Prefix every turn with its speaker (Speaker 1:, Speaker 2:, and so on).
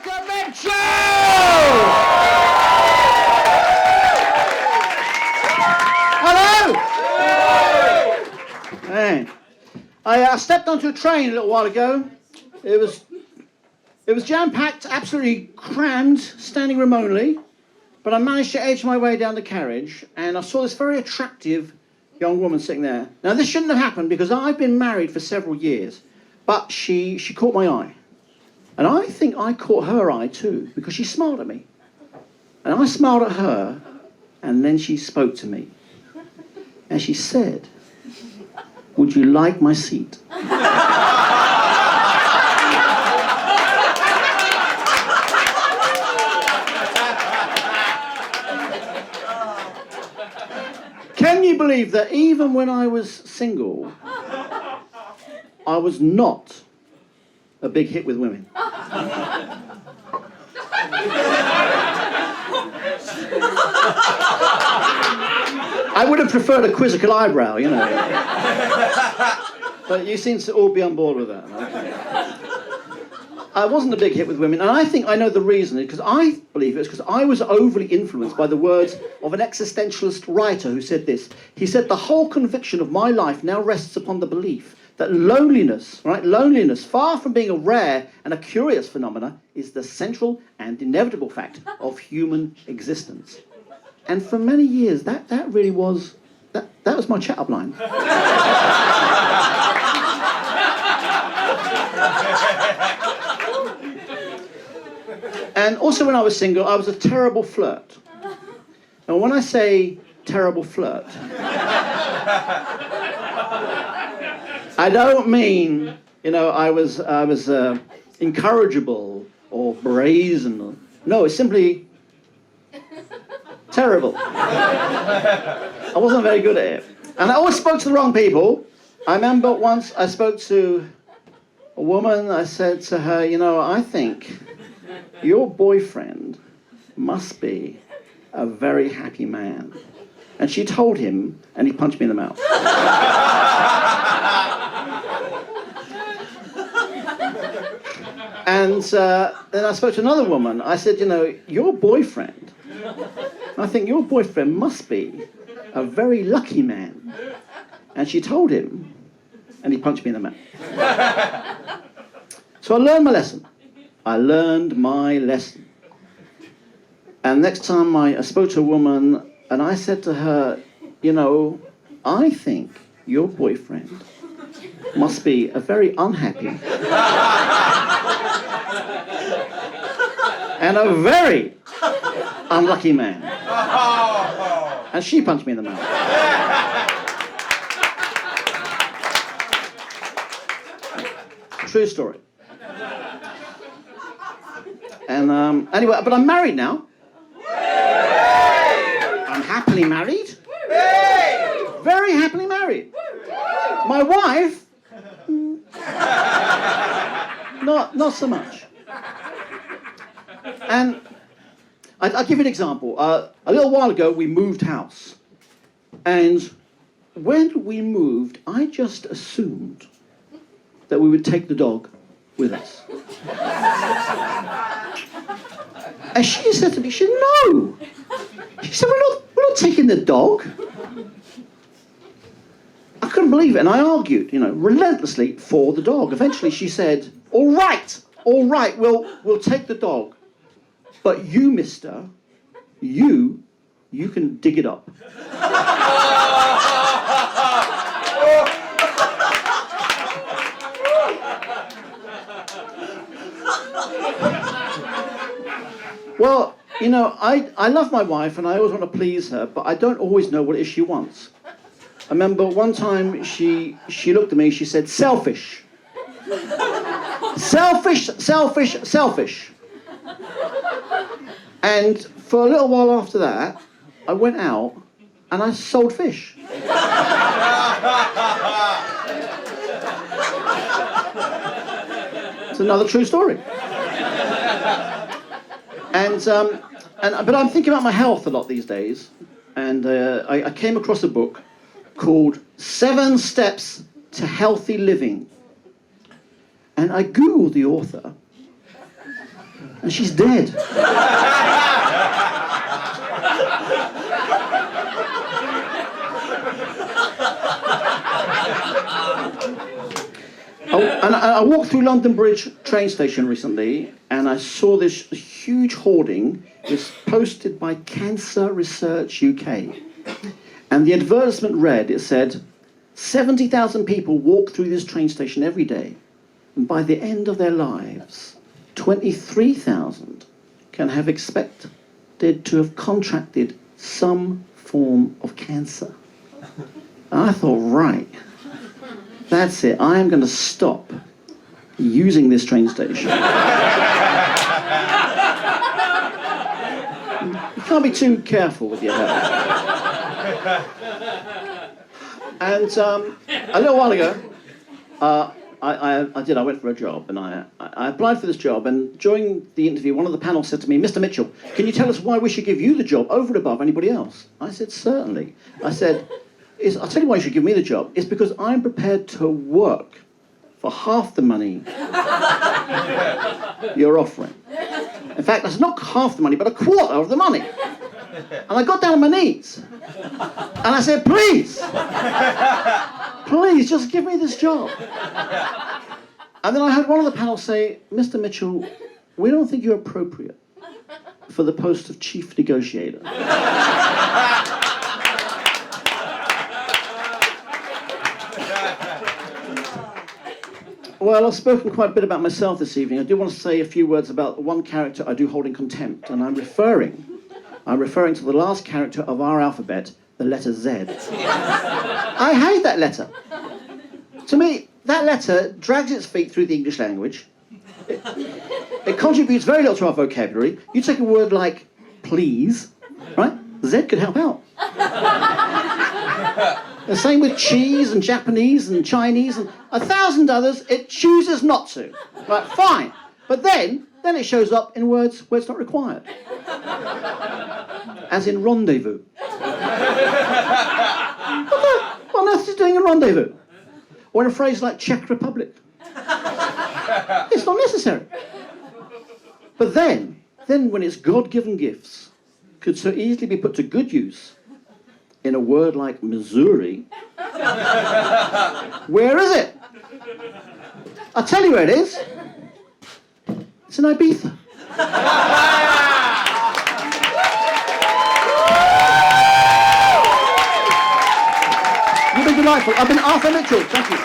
Speaker 1: Big Show! Hello! Hey. I stepped onto a train a little while ago. It was jam-packed, absolutely crammed, standing room only. But I managed to edge my way down the carriage, and I saw this very attractive young woman sitting there. Now, this shouldn't have happened because I've been married for several years, but she caught my eye. And I think I caught her eye too, because she smiled at me. And I smiled at her, and then she spoke to me. And she said, "Would you like my seat?" Can you believe that even when I was single, I was not a big hit with women? I would have preferred a quizzical eyebrow, you know. But you seem to all be on board with that. Okay. I wasn't a big hit with women, and I think I know the reason, because I believe it's because I was overly influenced by the words of an existentialist writer who said this. He said, "The whole conviction of my life now rests upon the belief that loneliness, far from being a rare and a curious phenomena, is the central and inevitable fact of human existence." And for many years, that really was, that was my chat-up line. And also when I was single, I was a terrible flirt. And when I say terrible flirt, I don't mean, you know, I was incorrigible or brazen. No, it's simply terrible. I wasn't very good at it. And I always spoke to the wrong people. I remember once I spoke to a woman. I said to her, "You know, I think your boyfriend must be a very happy man." And she told him, and he punched me in the mouth. And then I spoke to another woman. I said, "You know, your boyfriend, I think your boyfriend must be a very lucky man." And she told him, and he punched me in the mouth. So I learned my lesson. And next time I spoke to a woman, and I said to her, "You know, I think your boyfriend must be a very unhappy and a very unlucky man." And she punched me in the mouth. True story. And anyway, but I'm married now. I'm happily married. Very happily married. My wife, not so much. And I'll give you an example. A little while ago, we moved house. And when we moved, I just assumed that we would take the dog with us. And she said to me, she said, "No." She said, we're not taking the dog." I couldn't believe it, and I argued, you know, relentlessly for the dog. Eventually she said, all right, we'll take the dog. But you, mister, you can dig it up. Well, you know, I love my wife and I always want to please her, but I don't always know what it is she wants. I remember one time she looked at me, she said, "Selfish. Selfish, selfish, selfish." And for a little while after that, I went out and I sold fish. It's another true story. But I'm thinking about my health a lot these days, and I came across a book called 7 Steps to Healthy Living. And I Googled the author, And she's dead. Oh, and I walked through London Bridge train station recently, and I saw this huge hoarding. It was posted by Cancer Research UK. And the advertisement read, it said, 70,000 people walk through this train station every day, and by the end of their lives, 23,000 can have expected to have contracted some form of cancer. And I thought, right, that's it. I am going to stop using this train station. You can't be too careful with your health. And a little while ago, I went for a job, and I applied for this job, and during the interview, one of the panel said to me, Mr. Mitchell, can you tell us why we should give you the job over and above anybody else? I said, certainly. I said, I'll tell you why you should give me the job. It's because I'm prepared to work for half the money you're offering. In fact, that's not half the money, but a quarter of the money. And I got down on my knees. And I said, please, just give me this job. And then I heard one of the panel say, Mr. Mitchell, we don't think you're appropriate for the post of chief negotiator. Well, I've spoken quite a bit about myself this evening. I do want to say a few words about one character I do hold in contempt, and I'm referring to the last character of our alphabet, the letter Z. I hate that letter. To me, that letter drags its feet through the English language. It contributes very little to our vocabulary. You take a word like please, right? Z could help out. The same with cheese and Japanese and Chinese and 1,000 others, it chooses not to. Right, fine. But then it shows up in words where it's not required. As in rendezvous. What on earth is it doing in rendezvous? Or in a phrase like Czech Republic. It's not necessary. But then when its God-given gifts could so easily be put to good use in a word like Missouri, where is it? I'll tell you where it is. It's in Ibiza. You've been delightful. I've been Arthur Mitchell. Thank you.